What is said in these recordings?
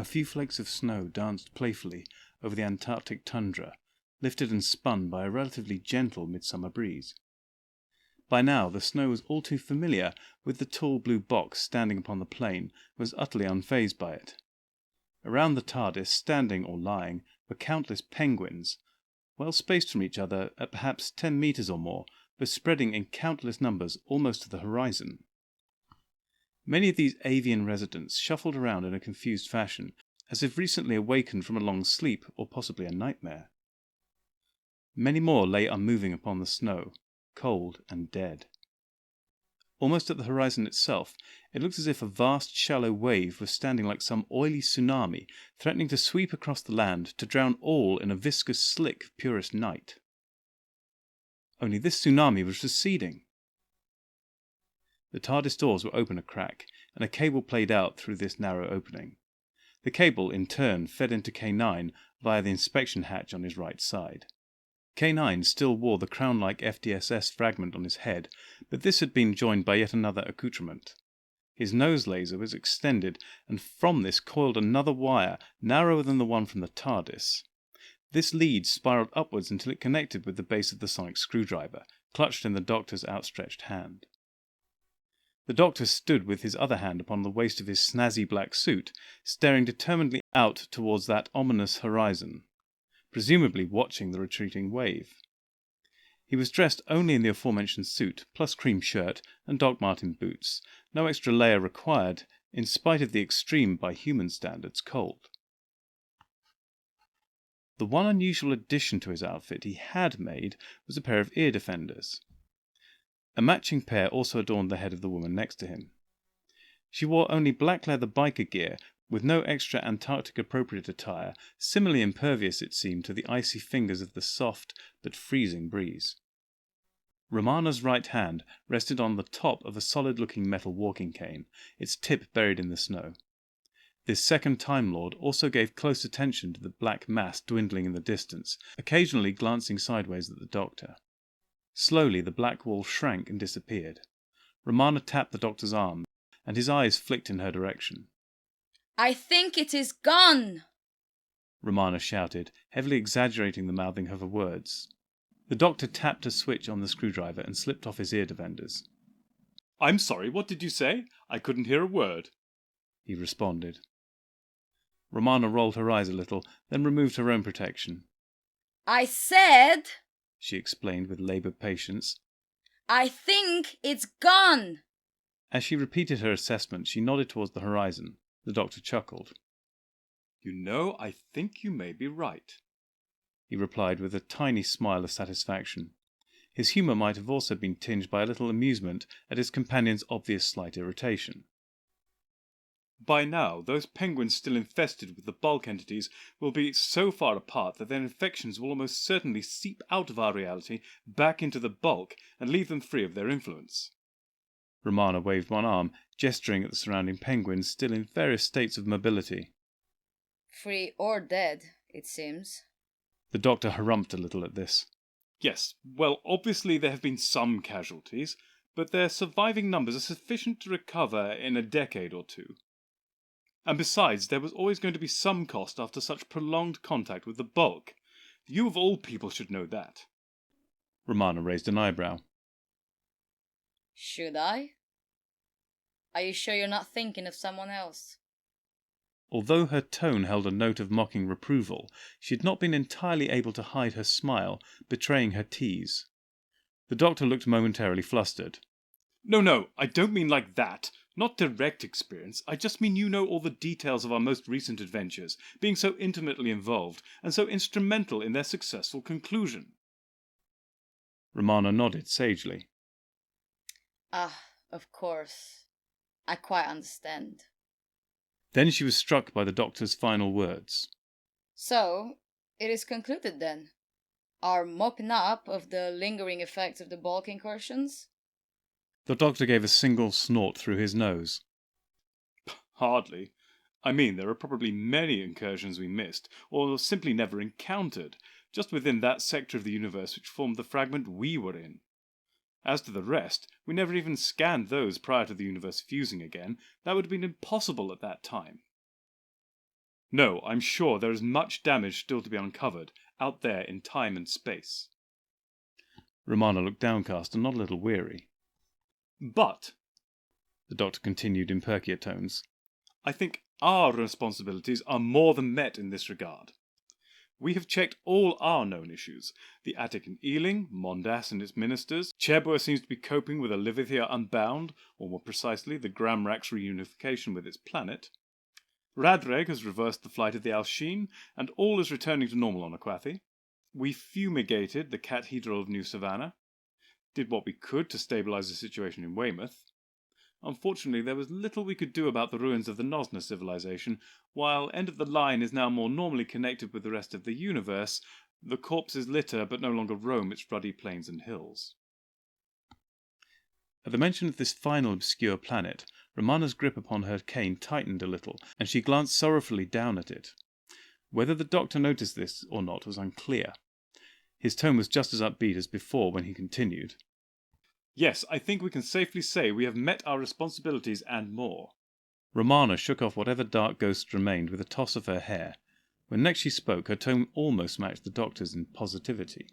A few flakes of snow danced playfully over the Antarctic tundra, lifted and spun by a relatively gentle midsummer breeze. By now the snow was all too familiar with the tall blue box standing upon the plain, was utterly unfazed by it. Around the TARDIS, standing or lying, were countless penguins, well spaced from each other at perhaps 10 meters or more, but spreading in countless numbers almost to the horizon. Many of these avian residents shuffled around in a confused fashion, as if recently awakened from a long sleep or possibly a nightmare. Many more lay unmoving upon the snow, cold and dead. Almost at the horizon itself, it looked as if a vast shallow wave was standing like some oily tsunami, threatening to sweep across the land to drown all in a viscous slick of purest night. Only this tsunami was receding. The TARDIS doors were open a crack, and a cable played out through this narrow opening. The cable, in turn, fed into K9 via the inspection hatch on his right side. K9 still wore the crown-like FDSS fragment on his head, but this had been joined by yet another accoutrement. His nose laser was extended, and from this coiled another wire, narrower than the one from the TARDIS. This lead spiraled upwards until it connected with the base of the sonic screwdriver, clutched in the Doctor's outstretched hand. The Doctor stood with his other hand upon the waist of his snazzy black suit, staring determinedly out towards that ominous horizon, presumably watching the retreating wave. He was dressed only in the aforementioned suit, plus cream shirt and Doc Marten boots, no extra layer required, in spite of the extreme, by human standards, cold. The one unusual addition to his outfit he had made was a pair of ear defenders. A matching pair also adorned the head of the woman next to him. She wore only black leather biker gear, with no extra Antarctic-appropriate attire, similarly impervious, it seemed, to the icy fingers of the soft but freezing breeze. Romana's right hand rested on the top of a solid-looking metal walking cane, its tip buried in the snow. This second Time Lord also gave close attention to the black mass dwindling in the distance, occasionally glancing sideways at the Doctor. Slowly the black wall shrank and disappeared. Romana tapped the Doctor's arm, and his eyes flicked in her direction. "I think it is gone!" Romana shouted, heavily exaggerating the mouthing of her words. The Doctor tapped a switch on the screwdriver and slipped off his ear defenders. "I'm sorry, what did you say? I couldn't hear a word," he responded. Romana rolled her eyes a little, then removed her own protection. "I said," she explained with laboured patience, "I think it's gone!" As she repeated her assessment, she nodded towards the horizon. The Doctor chuckled. "You know, I think you may be right," he replied with a tiny smile of satisfaction. His humour might have also been tinged by a little amusement at his companion's obvious slight irritation. "By now, those penguins still infested with the bulk entities will be so far apart that their infections will almost certainly seep out of our reality back into the bulk and leave them free of their influence." Romana waved one arm, gesturing at the surrounding penguins still in various states of mobility. "Free or dead, it seems." The Doctor harumphed a little at this. "Yes, well, obviously there have been some casualties, but their surviving numbers are sufficient to recover in a decade or two. And besides, there was always going to be some cost after such prolonged contact with the bulk. You of all people should know that." Romana raised an eyebrow. "Should I? Are you sure you're not thinking of someone else?" Although her tone held a note of mocking reproval, she had not been entirely able to hide her smile, betraying her tease. The Doctor looked momentarily flustered. No, I don't mean like that. Not direct experience. I just mean you know all the details of our most recent adventures, being so intimately involved and so instrumental in their successful conclusion." Romana nodded sagely. Of course. I quite understand." Then she was struck by the Doctor's final words. "So, it is concluded then? Our mopping up of the lingering effects of the bulk incursions?" The Doctor gave a single snort through his nose. "Hardly. I mean, there are probably many incursions we missed, or simply never encountered, just within that sector of the universe which formed the fragment we were in. As to the rest, we never even scanned those prior to the universe fusing again. That would have been impossible at that time." No, I'm sure there is much damage still to be uncovered out there in time and space. Romana looked downcast and not a little weary. But, The doctor continued in perkier tones, I think our responsibilities are more than met in this regard. We have checked all our known issues. The Attic and Ealing, Mondas and its ministers. Chebua seems to be coping with a Livithia unbound, or more precisely, the Gramrax reunification with its planet. Radreg has reversed the flight of the Alsheen, and all is returning to normal on Aquathi. We fumigated the Cathedral of New Savannah. Did what we could to stabilise the situation in Weymouth. Unfortunately, there was little we could do about the ruins of the Nosna civilization. While End of the Line is now more normally connected with the rest of the universe, the corpses litter but no longer roam its ruddy plains and hills. At the mention of this final obscure planet, Romana's grip upon her cane tightened a little, and she glanced sorrowfully down at it. Whether the doctor noticed this or not was unclear. His tone was just as upbeat as before when he continued. Yes, I think we can safely say we have met our responsibilities and more. Romana shook off whatever dark ghosts remained with a toss of her hair. When next she spoke, her tone almost matched the doctor's in positivity.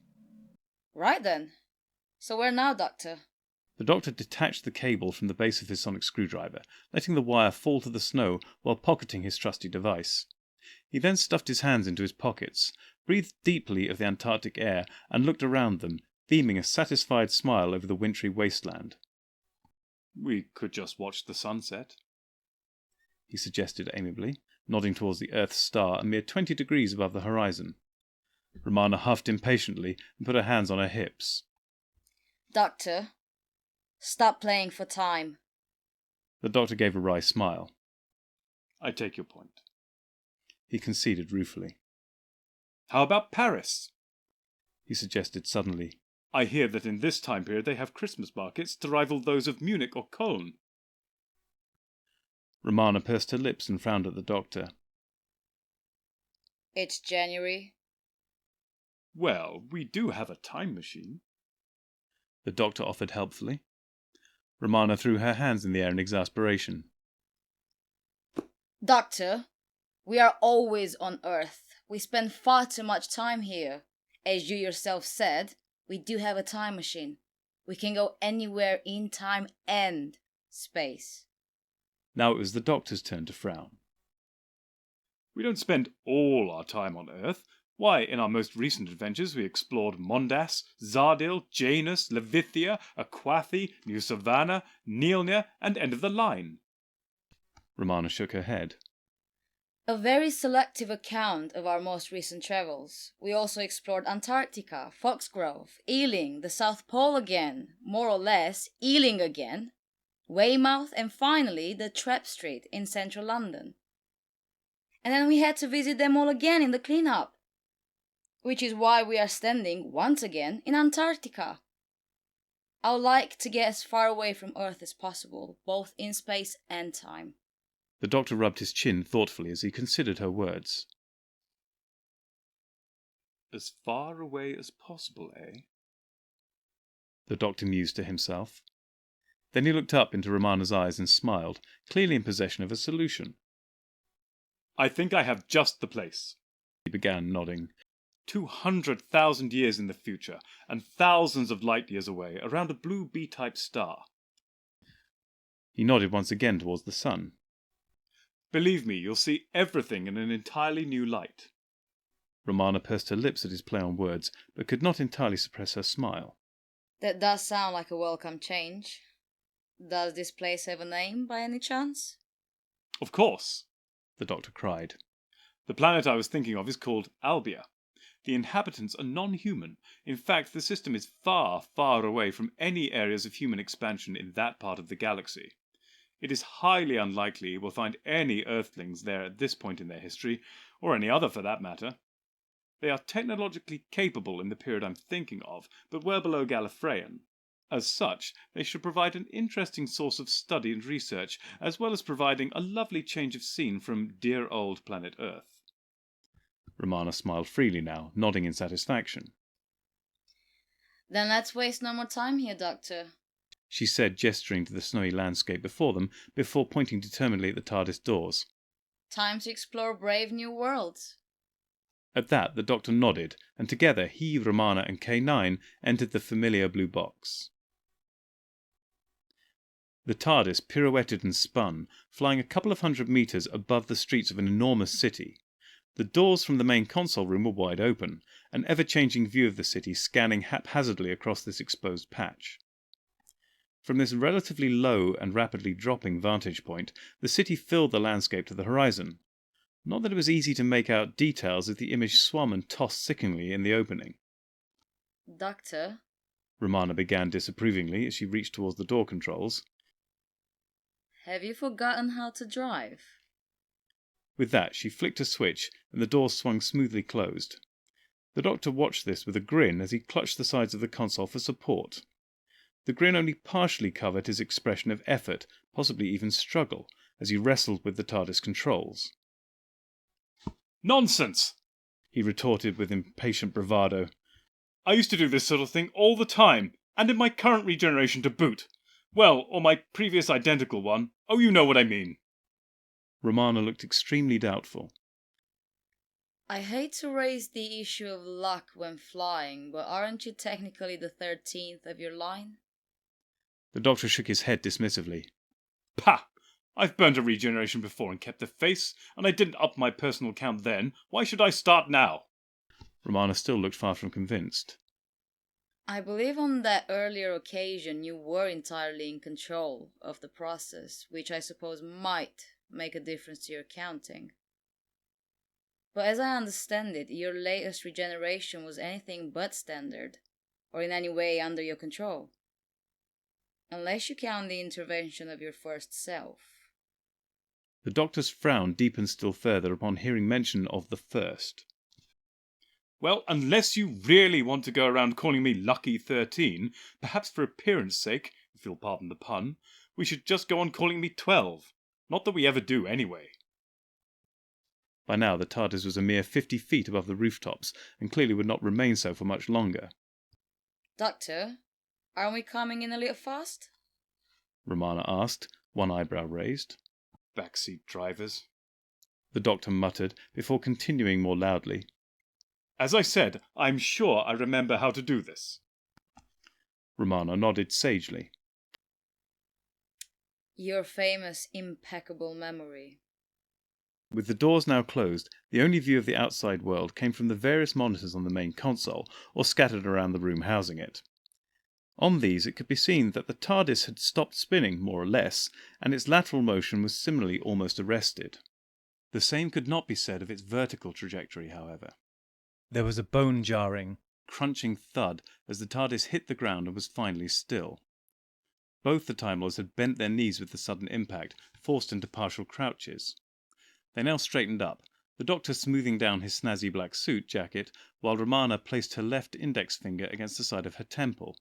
Right then. So where now, Doctor? The doctor detached the cable from the base of his sonic screwdriver, letting the wire fall to the snow while pocketing his trusty device. He then stuffed his hands into his pockets, breathed deeply of the Antarctic air, and looked around them, beaming a satisfied smile over the wintry wasteland. We could just watch the sunset, he suggested amiably, nodding towards the Earth's star a mere 20 degrees above the horizon. Romana huffed impatiently and put her hands on her hips. Doctor, stop playing for time. The doctor gave a wry smile. I take your point. He conceded ruefully. How about Paris? He suggested suddenly. I hear that in this time period they have Christmas markets to rival those of Munich or Cologne. Romana pursed her lips and frowned at the doctor. It's January. Well, we do have a time machine. The doctor offered helpfully. Romana threw her hands in the air in exasperation. Doctor, we are always on Earth. We spend far too much time here. As you yourself said, we do have a time machine. We can go anywhere in time and space. Now it was the doctor's turn to frown. We don't spend all our time on Earth. Why, in our most recent adventures we explored Mondas, Zardil, Janus, Levithia, Aquathi, New Savannah, Neilnia, and End of the Line. Romana shook her head. A very selective account of our most recent travels. We also explored Antarctica, Foxgrove, Ealing, the South Pole again, more or less, Ealing again, Weymouth, and finally the Trap Street in central London. And then we had to visit them all again in the cleanup. Which is why we are standing, once again, in Antarctica. I would like to get as far away from Earth as possible, both in space and time. The doctor rubbed his chin thoughtfully as he considered her words. As far away as possible, eh? The doctor mused to himself. Then he looked up into Romana's eyes and smiled, clearly in possession of a solution. I think I have just the place, he began, nodding. 200,000 years in the future, and thousands of light years away, around a blue B-type star. He nodded once again towards the sun. Believe me, you'll see everything in an entirely new light. Romana pursed her lips at his play on words, but could not entirely suppress her smile. That does sound like a welcome change. Does this place have a name, by any chance? Of course, the doctor cried. The planet I was thinking of is called Albia. The inhabitants are non-human. In fact, the system is far, far away from any areas of human expansion in that part of the galaxy. It is highly unlikely we'll find any Earthlings there at this point in their history, or any other for that matter. They are technologically capable in the period I'm thinking of, but well below Gallifreyan. As such, they should provide an interesting source of study and research, as well as providing a lovely change of scene from dear old planet Earth. Romana smiled freely now, nodding in satisfaction. Then let's waste no more time here, Doctor, she said, gesturing to the snowy landscape before them, before pointing determinedly at the TARDIS doors. Time to explore brave new worlds. At that, the Doctor nodded, and together he, Romana, and K9 entered the familiar blue box. The TARDIS pirouetted and spun, flying a couple of 100 meters above the streets of an enormous city. The doors from the main console room were wide open, an ever-changing view of the city scanning haphazardly across this exposed patch. From this relatively low and rapidly dropping vantage point, the city filled the landscape to the horizon. Not that it was easy to make out details as the image swam and tossed sickeningly in the opening. Doctor, Romana began disapprovingly as she reached towards the door controls. have you forgotten how to drive? With that, she flicked a switch and the door swung smoothly closed. The Doctor watched this with a grin as he clutched the sides of the console for support. The grin only partially covered his expression of effort, possibly even struggle, as he wrestled with the TARDIS controls. Nonsense! He retorted with impatient bravado. I used to do this sort of thing all the time, and in my current regeneration to boot. Well, or my previous identical one. Oh, you know what I mean. Romana looked extremely doubtful. I hate to raise the issue of luck when flying, but aren't you technically the 13th of your line? The Doctor shook his head dismissively. Pah! I've burnt a regeneration before and kept the face, and I didn't up my personal count then. Why should I start now? Romana still looked far from convinced. I believe on that earlier occasion you were entirely in control of the process, which I suppose might make a difference to your counting. But as I understand it, your latest regeneration was anything but standard, or in any way under your control. Unless you count the intervention of your first self. The Doctor's frown deepened still further upon hearing mention of the first. Well, unless you really want to go around calling me Lucky 13, perhaps for appearance sake, if you'll pardon the pun, we should just go on calling me 12. Not that we ever do, anyway. By now the TARDIS was a mere 50 feet above the rooftops, and clearly would not remain so for much longer. Doctor, aren't we coming in a little fast? Romana asked, one eyebrow raised. Backseat drivers. The Doctor muttered, before continuing more loudly. As I said, I'm sure I remember how to do this. Romana nodded sagely. Your famous impeccable memory. With the doors now closed, the only view of the outside world came from the various monitors on the main console, or scattered around the room housing it. On these it could be seen that the TARDIS had stopped spinning, more or less, and its lateral motion was similarly almost arrested. The same could not be said of its vertical trajectory, however. There was a bone-jarring, crunching thud as the TARDIS hit the ground and was finally still. Both the Time Lords had bent their knees with the sudden impact, forced into partial crouches. They now straightened up, the Doctor smoothing down his snazzy black suit jacket, while Romana placed her left index finger against the side of her temple.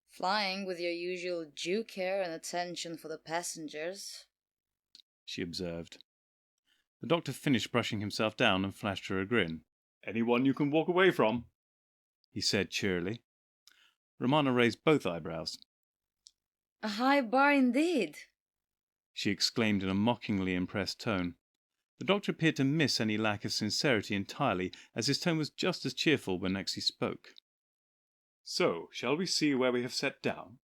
Flying with your usual due care and attention for the passengers, she observed. The Doctor finished brushing himself down and flashed her a grin. Anyone you can walk away from, he said cheerily. Romana raised both eyebrows. A high bar indeed, she exclaimed in a mockingly impressed tone. The Doctor appeared to miss any lack of sincerity entirely, as his tone was just as cheerful when next he spoke. So, shall we see where we have set down?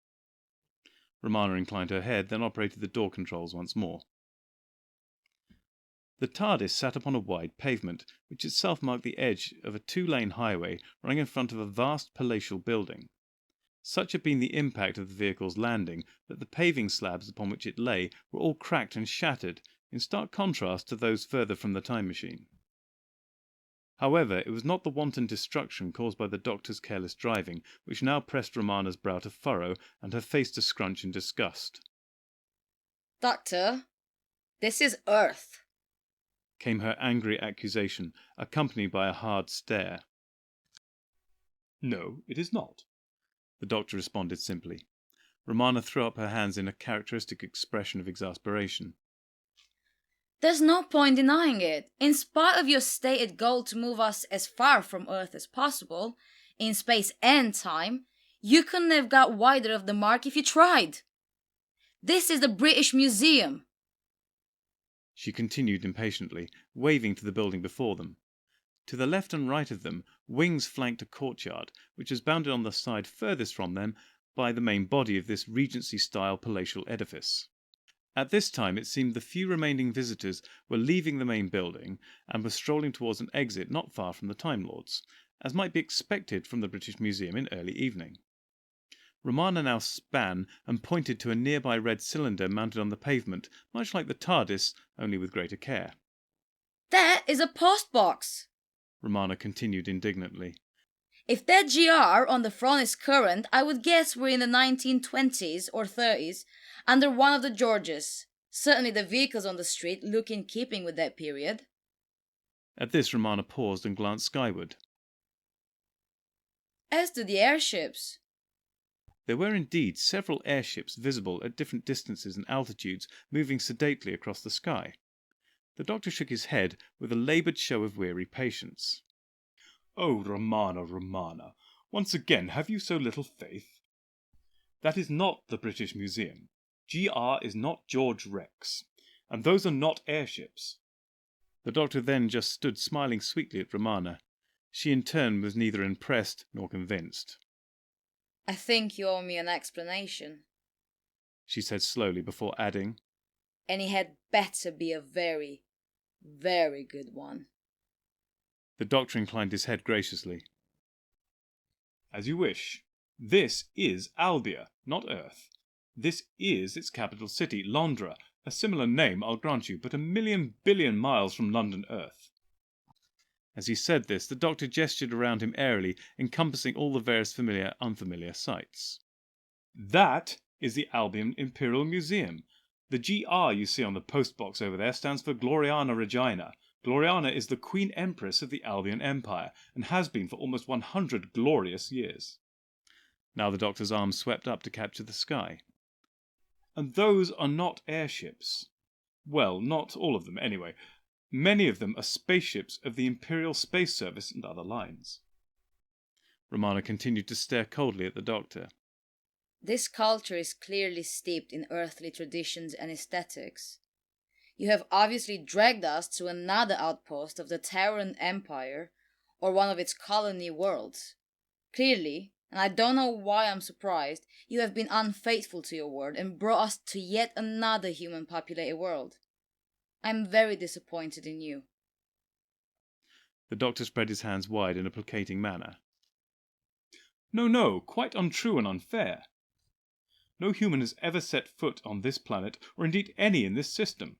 Romana inclined her head, then operated the door controls once more. The TARDIS sat upon a wide pavement, which itself marked the edge of a two-lane highway running in front of a vast palatial building. Such had been the impact of the vehicle's landing that the paving slabs upon which it lay were all cracked and shattered, in stark contrast to those further from the time machine. However, it was not the wanton destruction caused by the Doctor's careless driving which now pressed Romana's brow to furrow and her face to scrunch in disgust. Doctor, this is Earth, came her angry accusation, accompanied by a hard stare. No, it is not, the Doctor responded simply. Romana threw up her hands in a characteristic expression of exasperation. There's no point denying it. In spite of your stated goal to move us as far from Earth as possible, in space and time, you couldn't have got wider of the mark if you tried. This is the British Museum. she continued impatiently, waving to the building before them. To the left and right of them, wings flanked a courtyard, which was bounded on the side furthest from them by the main body of this Regency-style palatial edifice. At this time it seemed the few remaining visitors were leaving the main building and were strolling towards an exit not far from the Time Lords, as might be expected from the British Museum in early evening. Romana now span and pointed to a nearby red cylinder mounted on the pavement, much like the TARDIS, only with greater care. That is a post box, Romana continued indignantly. If that GR on the front is current, I would guess we're in the 1920s or 30s, under one of the Georges. Certainly the vehicles on the street look in keeping with that period. At this, Romana paused and glanced skyward. As do the airships. There were indeed several airships visible at different distances and altitudes, moving sedately across the sky. The doctor shook his head with a laboured show of weary patience. Oh, Romana, Romana, once again have you so little faith? That is not the British Museum. GR is not George Rex. And those are not airships. The doctor then just stood smiling sweetly at Romana. She in turn was neither impressed nor convinced. I think you owe me an explanation, she said slowly before adding, and it had better be a very, very good one. The doctor inclined his head graciously. As you wish. This is Albia, not Earth. This is its capital city, Londra, a similar name, I'll grant you, but 1,000,000 billion miles from London Earth. As he said this, the doctor gestured around him airily, encompassing all the various familiar, unfamiliar sights. That is the Albion Imperial Museum. The GR you see on the postbox over there stands for Gloriana Regina. Gloriana is the Queen Empress of the Albion Empire, and has been for almost 100 glorious years. Now the doctor's arm swept up to capture the sky. And those are not airships. Well, not all of them, anyway. Many of them are spaceships of the Imperial Space Service and other lines. Romana continued to stare coldly at the doctor. This culture is clearly steeped in earthly traditions and aesthetics. You have obviously dragged us to another outpost of the Terran Empire, or one of its colony worlds. Clearly, and I don't know why I'm surprised, you have been unfaithful to your word and brought us to yet another human-populated world. I'm very disappointed in you. The doctor spread his hands wide in a placating manner. No, quite untrue and unfair. No human has ever set foot on this planet, or indeed any in this system.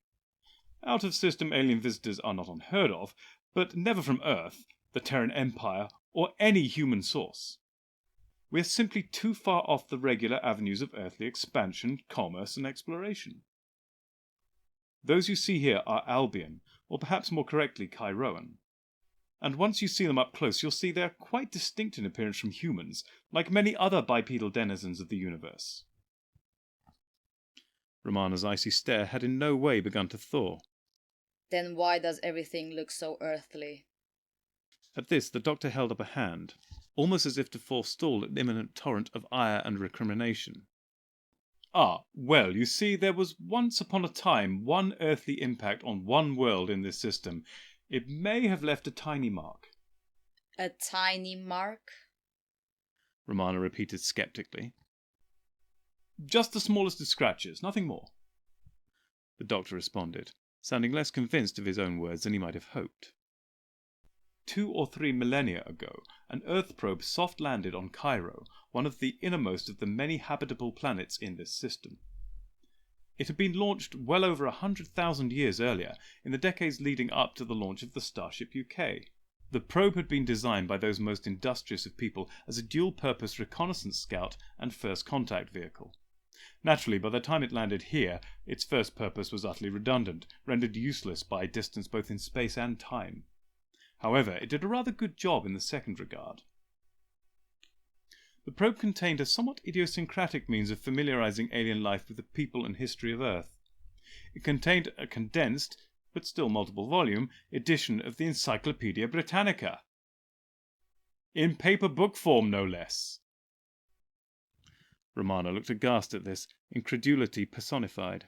Out-of-system alien visitors are not unheard of, but never from Earth, the Terran Empire, or any human source. We are simply too far off the regular avenues of earthly expansion, commerce, and exploration. Those you see here are Albion, or perhaps more correctly Chiroan. And once you see them up close, you'll see they are quite distinct in appearance from humans, like many other bipedal denizens of the universe. Romana's icy stare had in no way begun to thaw. Then why does everything look so earthly? At this, the doctor held up a hand, almost as if to forestall an imminent torrent of ire and recrimination. Ah, well, you see, there was once upon a time one earthly impact on one world in this system. It may have left a tiny mark. A tiny mark? Romana repeated skeptically. Just the smallest of scratches, nothing more. The doctor responded, sounding less convinced of his own words than he might have hoped. 2 or 3 millennia ago, an Earth probe soft-landed on Cairo, one of the innermost of the many habitable planets in this system. It had been launched well over 100,000 years earlier, in the decades leading up to the launch of the Starship UK. The probe had been designed by those most industrious of people as a dual-purpose reconnaissance scout and first contact vehicle. Naturally, by the time it landed here, its first purpose was utterly redundant, rendered useless by distance both in space and time. However, it did a rather good job in the second regard. The probe contained a somewhat idiosyncratic means of familiarizing alien life with the people and history of Earth. It contained a condensed, but still multiple volume, edition of the Encyclopaedia Britannica. In paper book form, no less. Romana looked aghast at this, incredulity personified.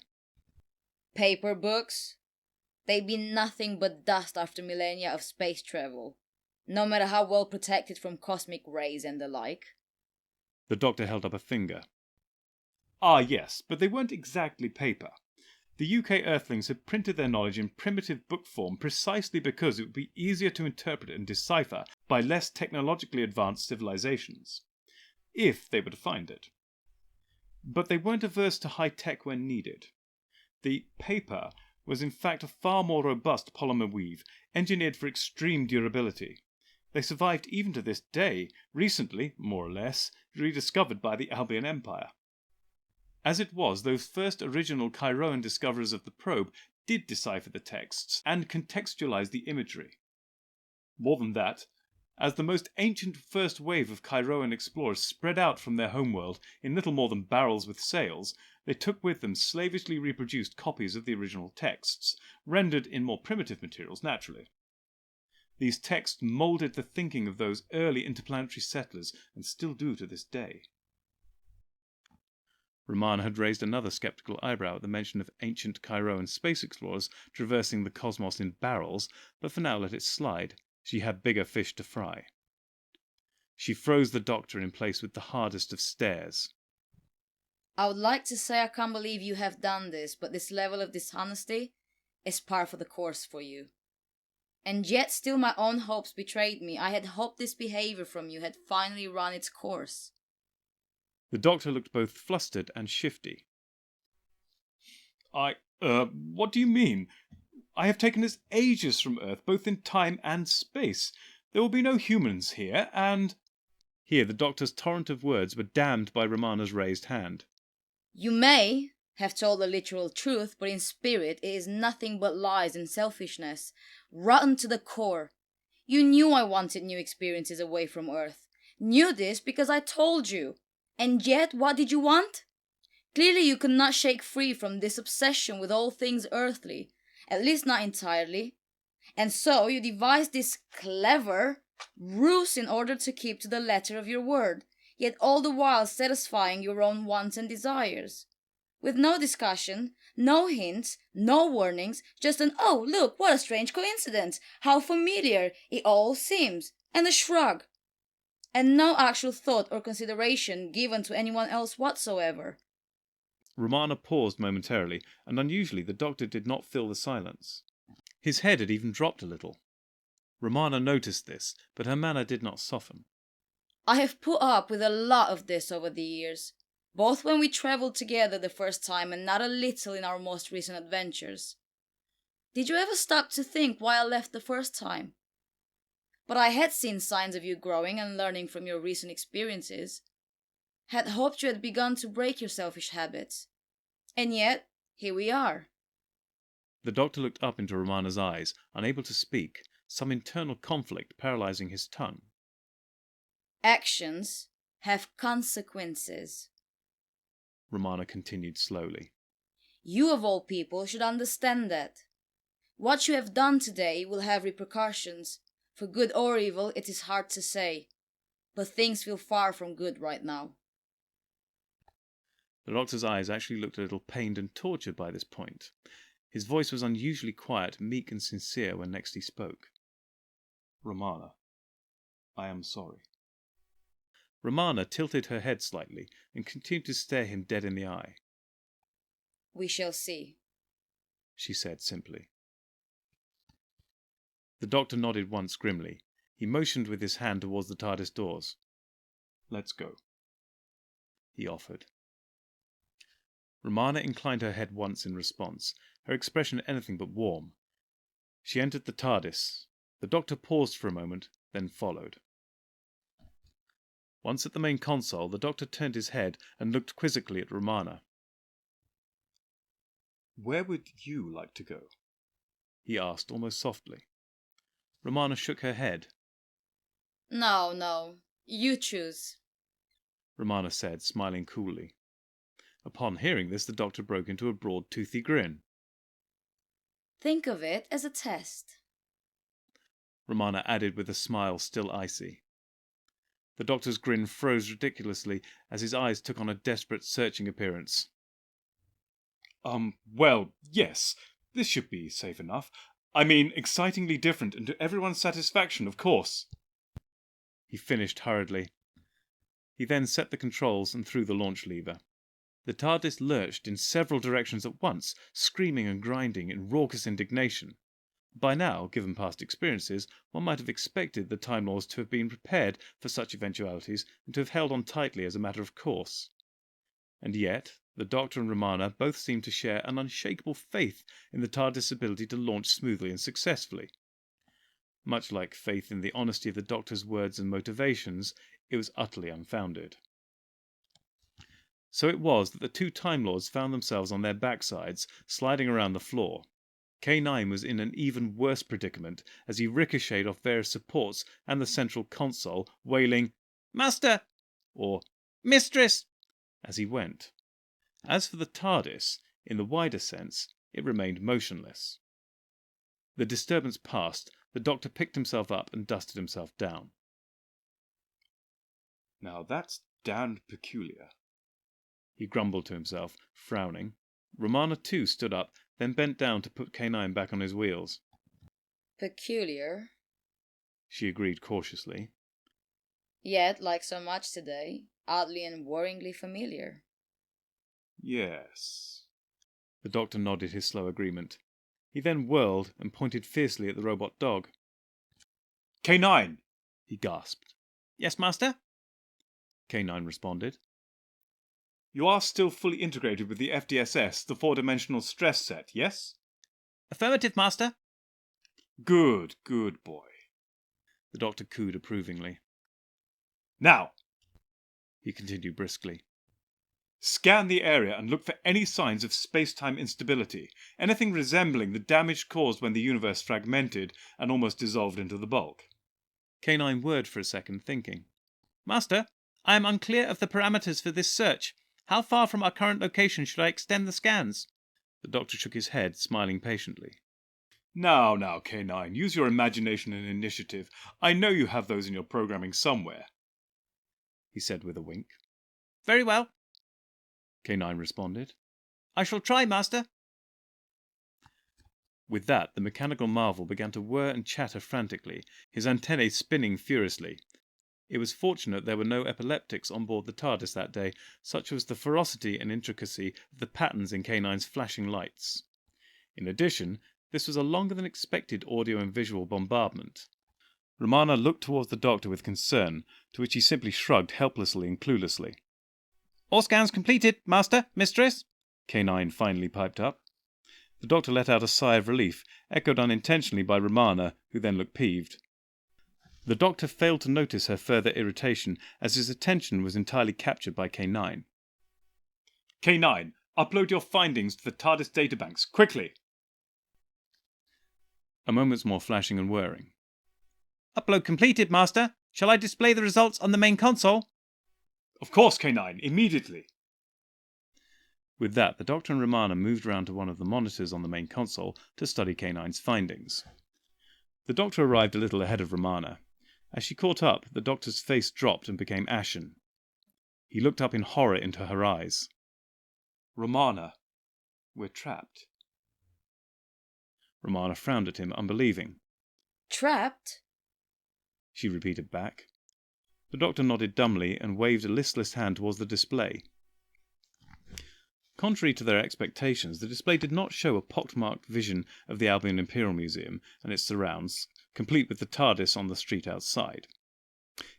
Paper books? They'd be nothing but dust after millennia of space travel, no matter how well protected from cosmic rays and the like. The doctor held up a finger. Ah, yes, but they weren't exactly paper. The UK Earthlings had printed their knowledge in primitive book form precisely because it would be easier to interpret and decipher by less technologically advanced civilizations, if they were to find it. But they weren't averse to high tech when needed. The paper was in fact a far more robust polymer weave, engineered for extreme durability. They survived even to this day, recently, more or less, rediscovered by the Albian Empire. As it was, those first original Chiroan discoverers of the probe did decipher the texts and contextualize the imagery. More than that, as the most ancient first wave of Chiroan explorers spread out from their homeworld in little more than barrels with sails, they took with them slavishly reproduced copies of the original texts, rendered in more primitive materials naturally. These texts moulded the thinking of those early interplanetary settlers and still do to this day. Romana had raised another sceptical eyebrow at the mention of ancient Chiroan space explorers traversing the cosmos in barrels, but for now let it slide. She had bigger fish to fry. She froze the doctor in place with the hardest of stares. I would like to say I can't believe you have done this, but this level of dishonesty is par for the course for you. And yet still my own hopes betrayed me. I had hoped this behavior from you had finally run its course. The doctor looked both flustered and shifty. What do you mean? I have taken us ages from Earth, both in time and space. There will be no humans here, and... Here the doctor's torrent of words were dammed by Romana's raised hand. You may have told the literal truth, but in spirit it is nothing but lies and selfishness, rotten to the core. You knew I wanted new experiences away from Earth. Knew this because I told you. And yet, what did you want? Clearly you could not shake free from this obsession with all things earthly, at least not entirely. And so you devised this clever ruse in order to keep to the letter of your word, yet all the while satisfying your own wants and desires. With no discussion, no hints, no warnings, just an "oh, look, what a strange coincidence, how familiar it all seems," and a shrug. And no actual thought or consideration given to anyone else whatsoever. Romana paused momentarily, and unusually the doctor did not fill the silence. His head had even dropped a little. Romana noticed this, but her manner did not soften. I have put up with a lot of this over the years, both when we travelled together the first time and not a little in our most recent adventures. Did you ever stop to think why I left the first time? But I had seen signs of you growing and learning from your recent experiences. Had hoped you had begun to break your selfish habits. And yet, here we are. The doctor looked up into Romana's eyes, unable to speak, some internal conflict paralyzing his tongue. Actions have consequences, Romana continued slowly. You of all people should understand that. What you have done today will have repercussions. For good or evil, it is hard to say. But things feel far from good right now. The doctor's eyes actually looked a little pained and tortured by this point. His voice was unusually quiet, meek and sincere when next he spoke. Romana, I am sorry. Romana tilted her head slightly and continued to stare him dead in the eye. We shall see, she said simply. The doctor nodded once grimly. He motioned with his hand towards the TARDIS doors. Let's go, he offered. Romana inclined her head once in response, her expression anything but warm. She entered the TARDIS. The doctor paused for a moment, then followed. Once at the main console, the doctor turned his head and looked quizzically at Romana. Where would you like to go? He asked almost softly. Romana shook her head. No, you choose, Romana said, smiling coolly. Upon hearing this, the doctor broke into a broad, toothy grin. Think of it as a test, Romana added with a smile still icy. The doctor's grin froze ridiculously as his eyes took on a desperate, searching appearance. Well, yes, This should be safe enough. I mean, excitingly different and to everyone's satisfaction, of course. He finished hurriedly. He then set the controls and threw the launch lever. The TARDIS lurched in several directions at once, screaming and grinding in raucous indignation. By now, given past experiences, one might have expected the Time Lords to have been prepared for such eventualities and to have held on tightly as a matter of course. And yet, the Doctor and Romana both seemed to share an unshakable faith in the TARDIS' ability to launch smoothly and successfully. Much like faith in the honesty of the Doctor's words and motivations, it was utterly unfounded. So it was that the two Time Lords found themselves on their backsides, sliding around the floor. K9 was in an even worse predicament as he ricocheted off various supports and the central console, wailing, "Master!" or "Mistress!" as he went. As for the TARDIS, in the wider sense, it remained motionless. The disturbance past, the Doctor picked himself up and dusted himself down. Now that's damned peculiar, he grumbled to himself, frowning. Romana too stood up, then bent down to put K9 back on his wheels. Peculiar. She agreed cautiously. Yet, like so much today, oddly and worryingly familiar. Yes. The Doctor nodded his slow agreement. He then whirled and pointed fiercely at the robot dog. K9! He gasped. Yes, Master? K9 responded. You are still fully integrated with the FDSS, the four-dimensional stress set, yes? Affirmative, Master. Good boy. The Doctor cooed approvingly. Now, he continued briskly, scan the area and look for any signs of space-time instability, anything resembling the damage caused when the universe fragmented and almost dissolved into the bulk. K9 whirred for a second, thinking. Master, I am unclear of the parameters for this search. How far from our current location should I extend the scans? The Doctor shook his head, smiling patiently. Now, K9, use your imagination and initiative. I know you have those in your programming somewhere, he said with a wink. Very well, K9 responded. I shall try, Master. With that, the mechanical marvel began to whir and chatter frantically, his antennae spinning furiously. It was fortunate there were no epileptics on board the TARDIS that day, such was the ferocity and intricacy of the patterns in K9's flashing lights. In addition, this was a longer than expected audio and visual bombardment. Romana looked towards the Doctor with concern, to which he simply shrugged helplessly and cluelessly. All scans completed, Master, Mistress, K9 finally piped up. The Doctor let out a sigh of relief, echoed unintentionally by Romana, who then looked peeved. The Doctor failed to notice her further irritation, as his attention was entirely captured by K9. K9, upload your findings to the TARDIS databanks, quickly! A moment's more flashing and whirring. Upload completed, Master. Shall I display the results on the main console? Of course, K9, immediately. With that, the Doctor and Romana moved round to one of the monitors on the main console to study K9's findings. The Doctor arrived a little ahead of Romana. As she caught up, the Doctor's face dropped and became ashen. He looked up in horror into her eyes. Romana, we're trapped. Romana frowned at him, unbelieving. Trapped? She repeated back. The Doctor nodded dumbly and waved a listless hand towards the display. Contrary to their expectations, the display did not show a pockmarked vision of the Albion Imperial Museum and its surrounds, complete with the TARDIS on the street outside.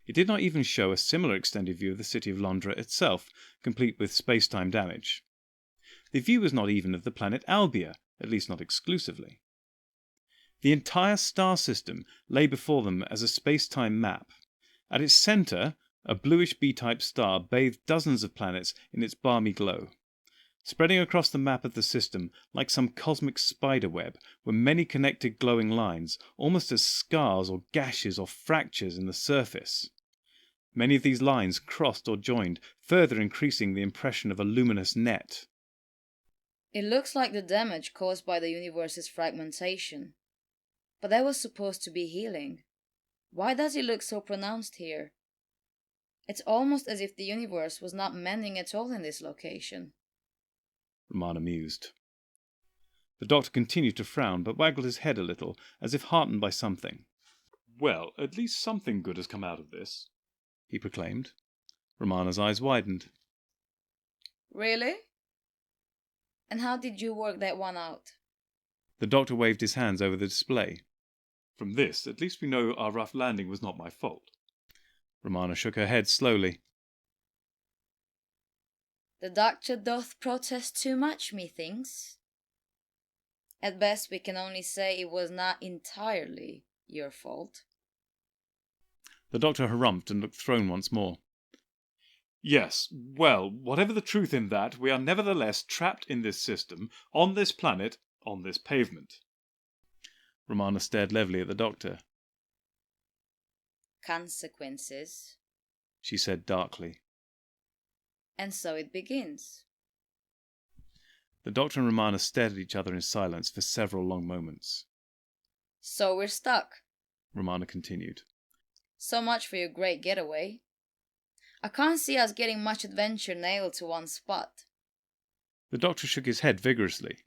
It did not even show a similar extended view of the city of Londra itself, complete with space-time damage. The view was not even of the planet Albia, at least not exclusively. The entire star system lay before them as a space-time map. At its centre, a bluish B-type star bathed dozens of planets in its balmy glow. Spreading across the map of the system, like some cosmic spider web, were many connected glowing lines, almost as scars or gashes or fractures in the surface. Many of these lines crossed or joined, further increasing the impression of a luminous net. It looks like the damage caused by the universe's fragmentation. But that was supposed to be healing. Why does it look so pronounced here? It's almost as if the universe was not mending at all in this location. Romana mused. The doctor continued to frown, but waggled his head a little, as if heartened by something. "Well, at least something good has come out of this," he proclaimed. Romana's eyes widened. Really? And how did you work that one out? The doctor waved his hands over the display. "From this, at least we know our rough landing was not my fault." Romana shook her head slowly. The doctor doth protest too much, methinks. At best, we can only say it was not entirely your fault. The doctor harumphed and looked thrown once more. "Yes, well, whatever the truth in that, we are nevertheless trapped in this system, on this planet, on this pavement." Romana stared levelly at the doctor. Consequences. She said darkly. And so it begins. The doctor and Romana stared at each other in silence for several long moments. So we're stuck, Romana continued. So much for your great getaway. I can't see us getting much adventure nailed to one spot. The doctor shook his head vigorously.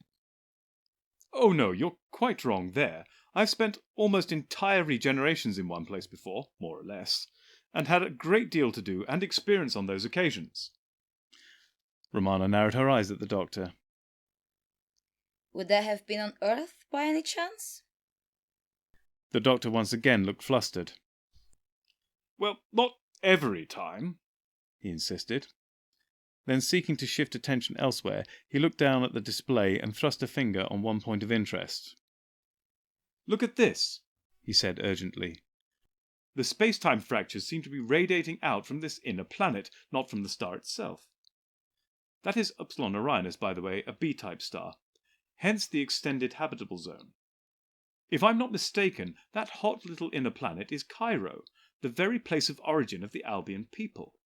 "Oh no, you're quite wrong there. I've spent almost entire regenerations in one place before, more or less, and had a great deal to do and experience on those occasions." Romana narrowed her eyes at the doctor. Would that have been on Earth by any chance? The doctor once again looked flustered. "Well, not every time," he insisted. Then, seeking to shift attention elsewhere, he looked down at the display and thrust a finger on one point of interest. "Look at this," he said urgently. "The space-time fractures seem to be radiating out from this inner planet, not from the star itself. That is Upsilon Orionis, by the way, a B-type star, hence the extended habitable zone. If I'm not mistaken, that hot little inner planet is Cairo, the very place of origin of the Albion people."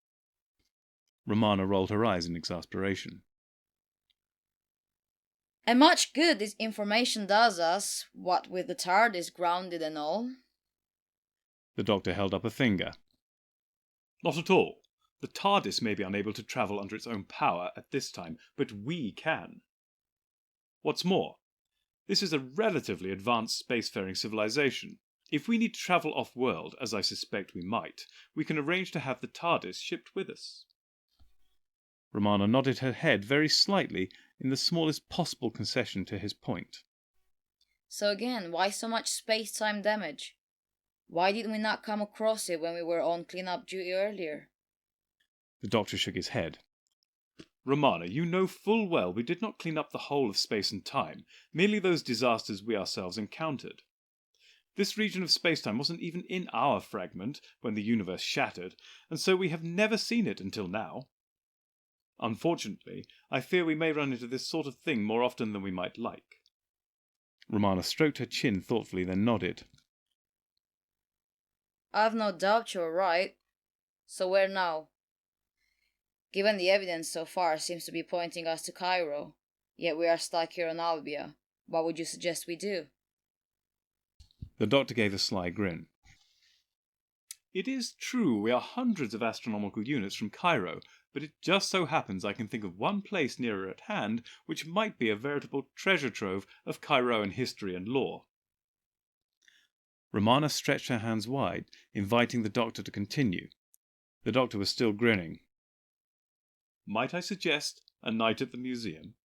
Romana rolled her eyes in exasperation. And much good this information does us, what with the TARDIS grounded and all. The doctor held up a finger. "Not at all. The TARDIS may be unable to travel under its own power at this time, but we can. What's more, this is a relatively advanced spacefaring civilization. If we need to travel off-world, as I suspect we might, we can arrange to have the TARDIS shipped with us." Romana nodded her head very slightly in the smallest possible concession to his point. So again, why so much space-time damage? Why did we not come across it when we were on clean-up duty earlier? The doctor shook his head. "Romana, you know full well we did not clean up the whole of space and time, merely those disasters we ourselves encountered. This region of space-time wasn't even in our fragment when the universe shattered, and so we have never seen it until now. Unfortunately, I fear we may run into this sort of thing more often than we might like." Romana stroked her chin thoughtfully, then nodded. I've no doubt you're right. So where now? Given the evidence so far seems to be pointing us to Cairo, yet we are stuck here on Albia. What would you suggest we do? The doctor gave a sly grin. "It is true we are hundreds of astronomical units from Cairo, but it just so happens I can think of one place nearer at hand which might be a veritable treasure trove of Cairoan history and lore." Romana stretched her hands wide, inviting the doctor to continue. The doctor was still grinning. "Might I suggest a night at the museum?"